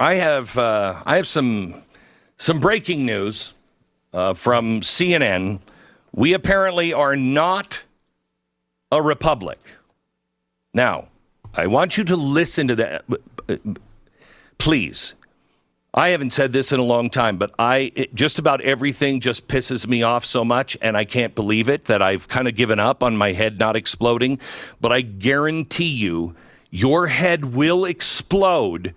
I have some breaking news from CNN. We apparently are not a republic. Now, I want you to listen to that. Please. I haven't said this in a long time, but just about everything just pisses me off so much, and I can't believe it, that I've kind of given up on my head not exploding. But I guarantee you, your head will explode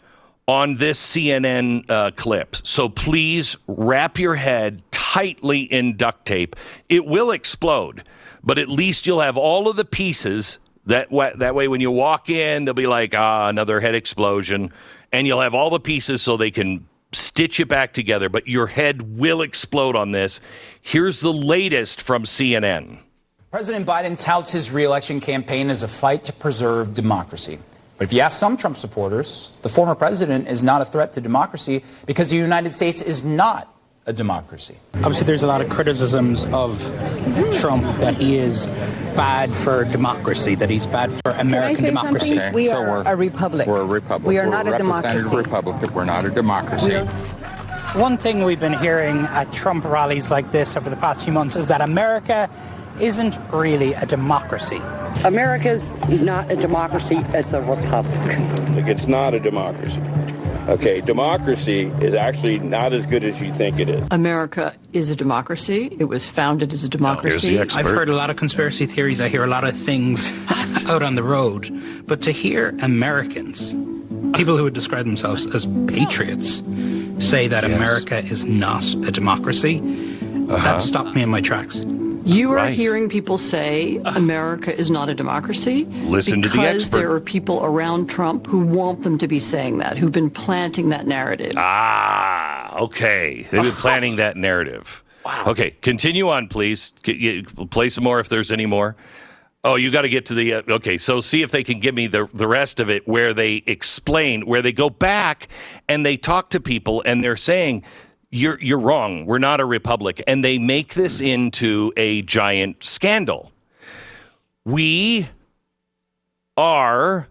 on this CNN clip. So please wrap your head tightly in duct tape. It will explode, but at least you'll have all of the pieces. That way, when you walk in, they'll be like, another head explosion. And you'll have all the pieces so they can stitch it back together. But your head will explode on this. Here's the latest from CNN. President Biden touts his re-election campaign as a fight to preserve democracy. But if you ask some Trump supporters, the former president is not a threat to democracy because the United States is not a democracy. Obviously, there's a lot of criticisms of Trump that he is bad for democracy, that he's bad for American democracy. Okay. We are a republic. We're a republic. We are not a democracy. We're a republic. We're not a democracy. One thing we've been hearing at Trump rallies like this over the past few months is that America isn't really a democracy. America's not a democracy, it's a republic. It's not a democracy. Okay, democracy is actually not as good as you think it is. America is a democracy. It was founded as a democracy. I've heard a lot of conspiracy theories. I hear a lot of things out on the road. But to hear Americans, people who would describe themselves as patriots, say that America is not a democracy, that stopped me in my tracks. You are hearing people say America is not a democracy. Listen to the expert. Because there are people around Trump who want them to be saying that, who've been planting that narrative. Okay. They've been planting that narrative. Wow. Okay, continue on, please. Play some more if there's any more. Oh, you got to get to the... okay, so see if they can give me the rest of it where they explain, where they go back and they talk to people and they're saying... You're wrong. We're not a republic. And they make this into a giant scandal. We are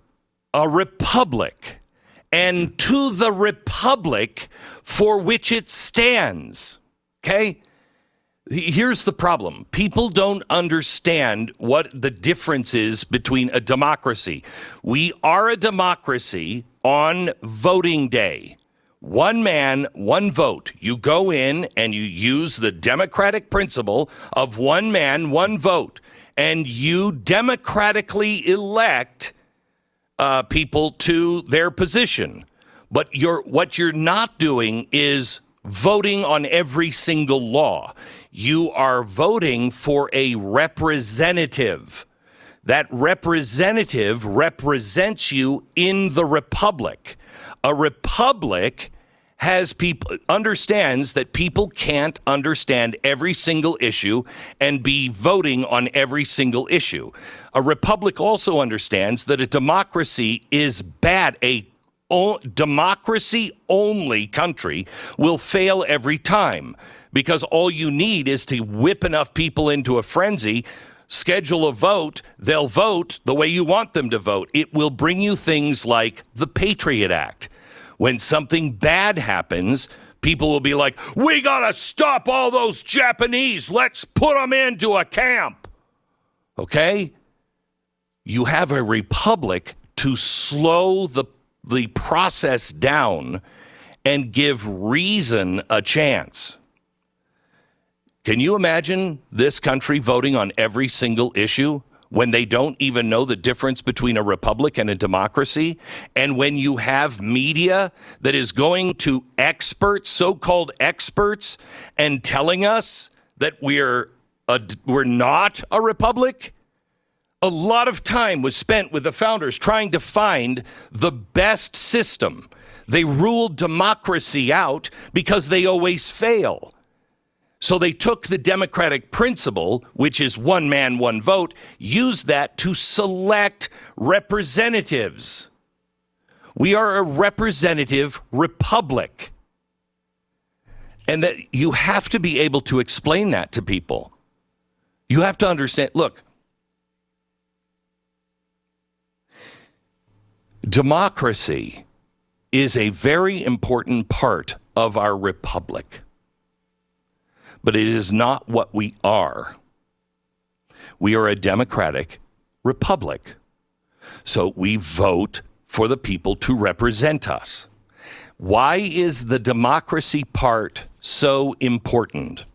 a republic. And to the republic for which it stands. Okay? Here's the problem. People don't understand what the difference is between a democracy. We are a democracy on voting day. One man, one vote. You go in and you use the democratic principle of one man, one vote. And you democratically elect people to their position. But what you're not doing is voting on every single law. You are voting for a representative. That representative represents you in the republic. A republic understands that people can't understand every single issue and be voting on every single issue. A republic also understands that a democracy is bad. A democracy-only country will fail every time because all you need is to whip enough people into a frenzy, schedule a vote, they'll vote the way you want them to vote. It will bring you things like the Patriot Act. When something bad happens, people will be like, we got to stop all those Japanese. Let's put them into a camp. Okay? You have a republic to slow the process down and give reason a chance. Can you imagine this country voting on every single issue when they don't even know the difference between a republic and a democracy? And when you have media that is going to experts, so-called experts, and telling us that we're not a republic? A lot of time was spent with the founders trying to find the best system. They ruled democracy out because they always fail. So they took the democratic principle, which is one man, one vote, used that to select representatives. We are a representative republic. And that you have to be able to explain that to people. You have to understand, look, democracy is a very important part of our republic. But it is not what we are. We are a democratic republic. So we vote for the people to represent us. Why is the democracy part so important?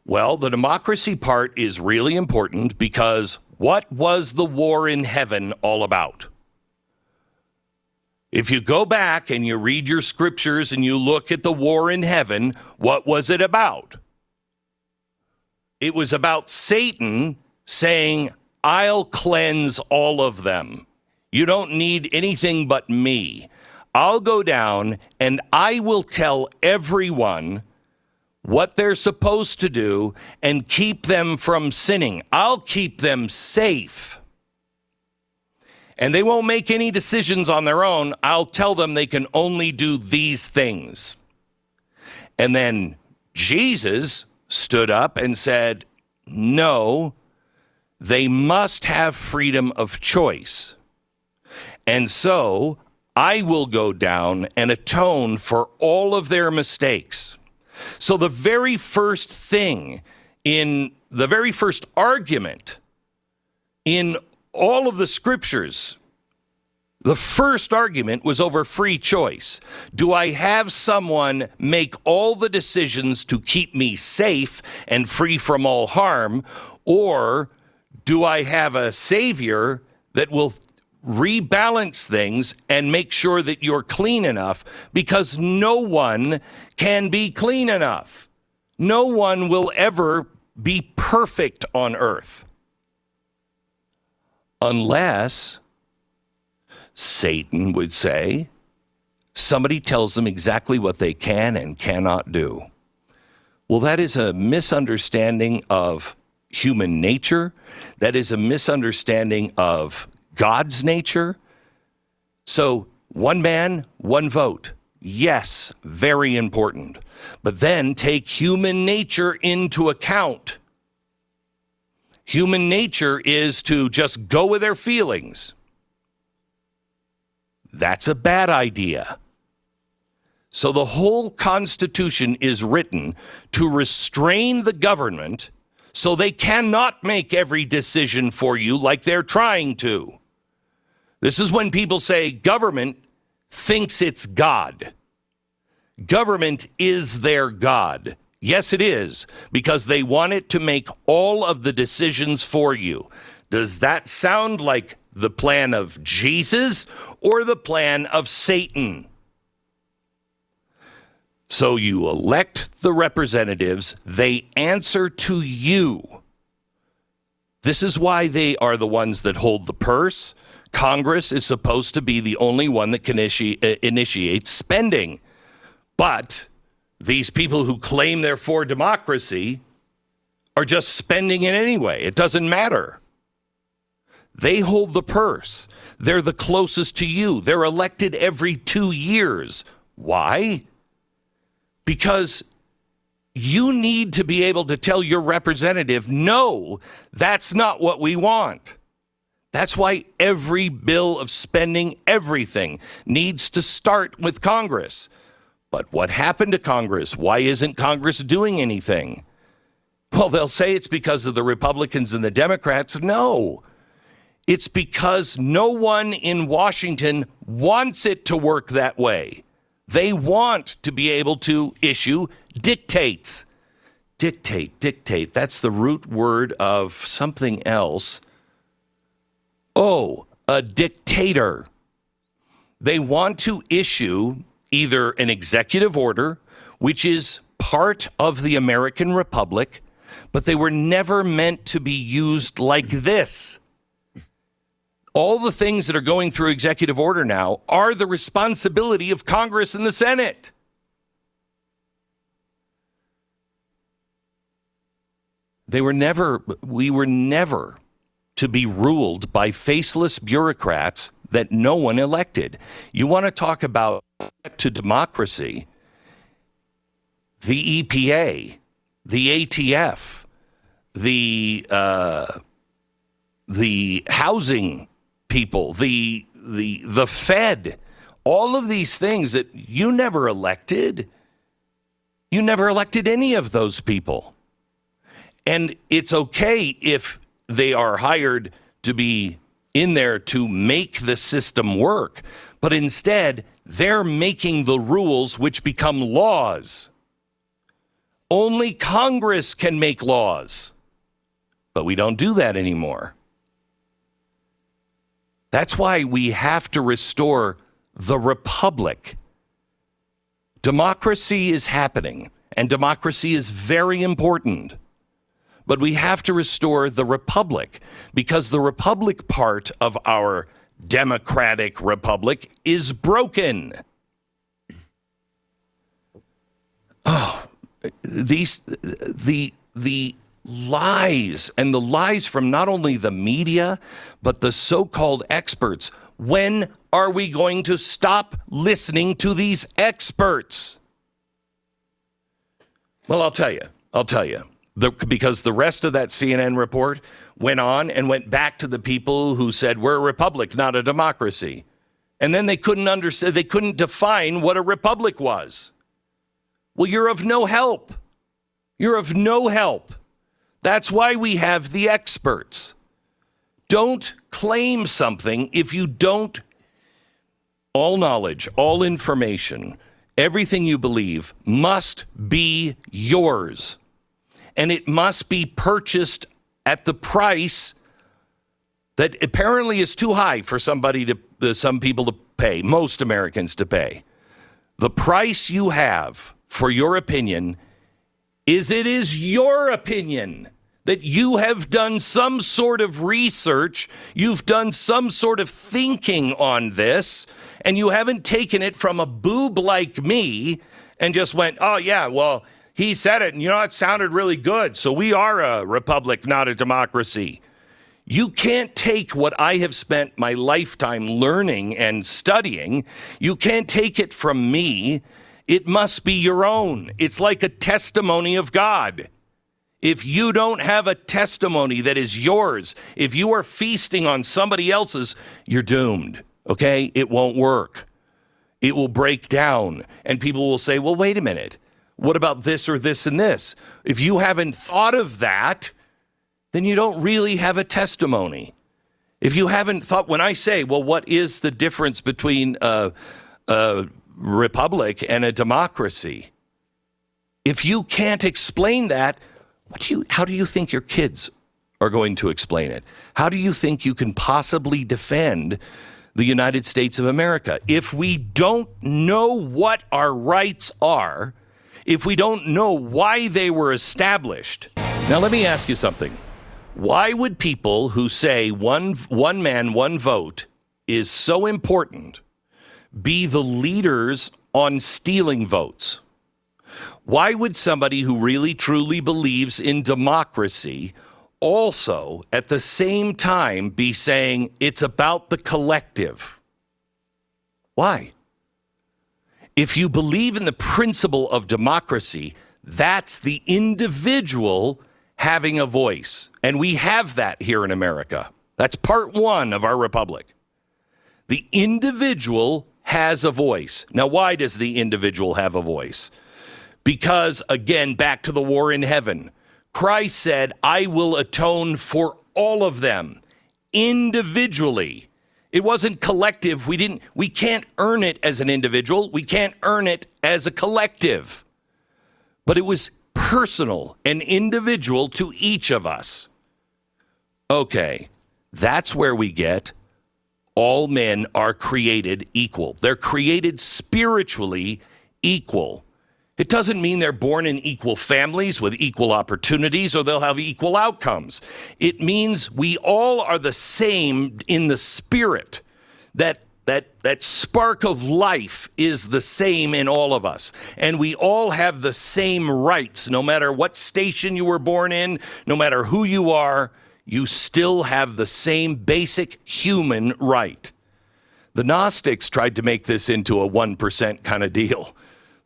Well, the democracy part is really important because what was the war in heaven all about? If you go back and you read your scriptures and you look at the war in heaven, what was it about? It was about Satan saying, I'll cleanse all of them. You don't need anything but me. I'll go down and I will tell everyone what they're supposed to do and keep them from sinning. I'll keep them safe. And they won't make any decisions on their own. I'll tell them they can only do these things. And then Jesus stood up and said, no, they must have freedom of choice. And so I will go down and atone for all of their mistakes. So the very first thing in the very first argument in all of the scriptures, the first argument was over free choice. Do I have someone make all the decisions to keep me safe and free from all harm, or do I have a savior that will rebalance things and make sure that you're clean enough? Because no one can be clean enough. No one will ever be perfect on earth unless Satan would say somebody tells them exactly what they can and cannot do. Well, that is a misunderstanding of human nature. That is a misunderstanding of God's nature. So one man, one vote. Yes, very important. But then take human nature into account. Human nature is to just go with their feelings. That's a bad idea. So the whole Constitution is written to restrain the government so they cannot make every decision for you like they're trying to. This is when people say government thinks it's God. Government is their God. Yes, it is, because they want it to make all of the decisions for you. Does that sound like the plan of Jesus or the plan of Satan? So you elect the representatives, they answer to you. This is why they are the ones that hold the purse. Congress is supposed to be the only one that can initiate spending. But these people who claim they're for democracy are just spending it anyway. It doesn't matter. They hold the purse. They're the closest to you. They're elected every 2 years. Why? Because you need to be able to tell your representative, no, that's not what we want. That's why every bill of spending everything needs to start with Congress. But what happened to Congress? Why isn't Congress doing anything? Well, they'll say it's because of the Republicans and the Democrats. No, it's because no one in Washington wants it to work that way. They want to be able to issue dictates. Dictate. That's the root word of something else. Oh, a dictator. They want to issue either an executive order, which is part of the American Republic, but they were never meant to be used like this. All the things that are going through executive order now are the responsibility of Congress and the Senate. We were never to be ruled by faceless bureaucrats that no one elected. You want to talk about to democracy, the EPA, the ATF, the housing people, the Fed, all of these things that you never elected. You never elected any of those people. And it's okay if they are hired to be in there to make the system work. But instead, they're making the rules which become laws. Only Congress can make laws. But we don't do that anymore. That's why we have to restore the republic. Democracy is happening, and democracy is very important. But we have to restore the republic, because the republic part of our democratic republic is broken. Oh, the lies, and the lies from not only the media, but the so-called experts. When are we going to stop listening to these experts? Well, I'll tell you. Because the rest of that CNN report went on and went back to the people who said we're a republic, not a democracy. And then they couldn't define what a republic was. Well, you're of no help. You're of no help. That's why we have the experts. Don't claim something if you don't. All knowledge, all information, everything you believe must be yours. And it must be purchased at the price that apparently is too high for some people to pay, most Americans to pay. The price you have for your opinion is it is your opinion, that you have done some sort of research, you've done some sort of thinking on this, and you haven't taken it from a boob like me and just went, oh yeah, well, he said it, and it sounded really good, so we are a republic, not a democracy. You can't take what I have spent my lifetime learning and studying. You can't take it from me. It must be your own. It's like a testimony of God. If you don't have a testimony that is yours, if you are feasting on somebody else's, you're doomed, okay? It won't work. It will break down, and people will say, well, wait a minute. What about this or this and this? If you haven't thought of that, then you don't really have a testimony. If you haven't thought, when I say, well, what is the difference between a republic and a democracy? If you can't explain that, how do you think your kids are going to explain it? How do you think you can possibly defend the United States of America? If we don't know what our rights are, if we don't know why they were established. Now, let me ask you something. Why would people who say one man, one vote is so important be the leaders on stealing votes? Why would somebody who really truly believes in democracy also at the same time be saying it's about the collective? Why? If you believe in the principle of democracy, that's the individual having a voice. And we have that here in America. That's part one of our republic. The individual has a voice. Now, why does the individual have a voice? Because, again, back to the war in heaven, Christ said, I will atone for all of them individually. It wasn't collective. We can't earn it as an individual. We can't earn it as a collective. But it was personal and individual to each of us. Okay, that's where we get all men are created equal. They're created spiritually equal. It doesn't mean they're born in equal families with equal opportunities or they'll have equal outcomes. It means we all are the same in the spirit. That spark of life is the same in all of us. And we all have the same rights. No matter what station you were born in, no matter who you are, you still have the same basic human right. The Gnostics tried to make this into a 1% kind of deal.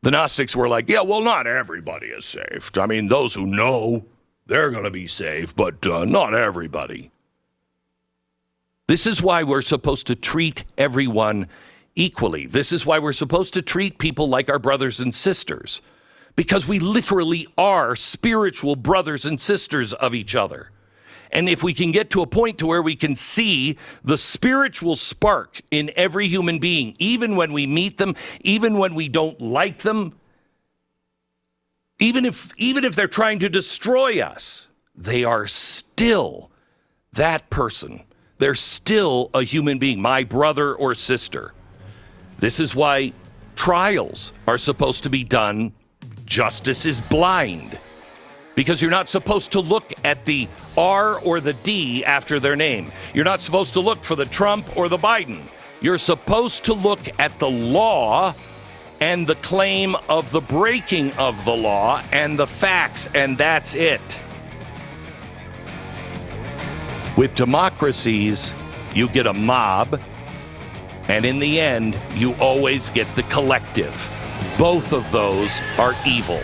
The Gnostics were like, yeah, well, not everybody is saved. I mean, those who know, they're going to be saved, but not everybody. This is why we're supposed to treat everyone equally. This is why we're supposed to treat people like our brothers and sisters, because we literally are spiritual brothers and sisters of each other. And if we can get to a point to where we can see the spiritual spark in every human being, even when we meet them, even when we don't like them, even if they're trying to destroy us, they are still that person. They're still a human being, my brother or sister. This is why trials are supposed to be done. Justice is blind, because you're not supposed to look at the R or the D after their name. You're not supposed to look for the Trump or the Biden. You're supposed to look at the law and the claim of the breaking of the law and the facts, and that's it. With democracies, you get a mob, and in the end, you always get the collective. Both of those are evil.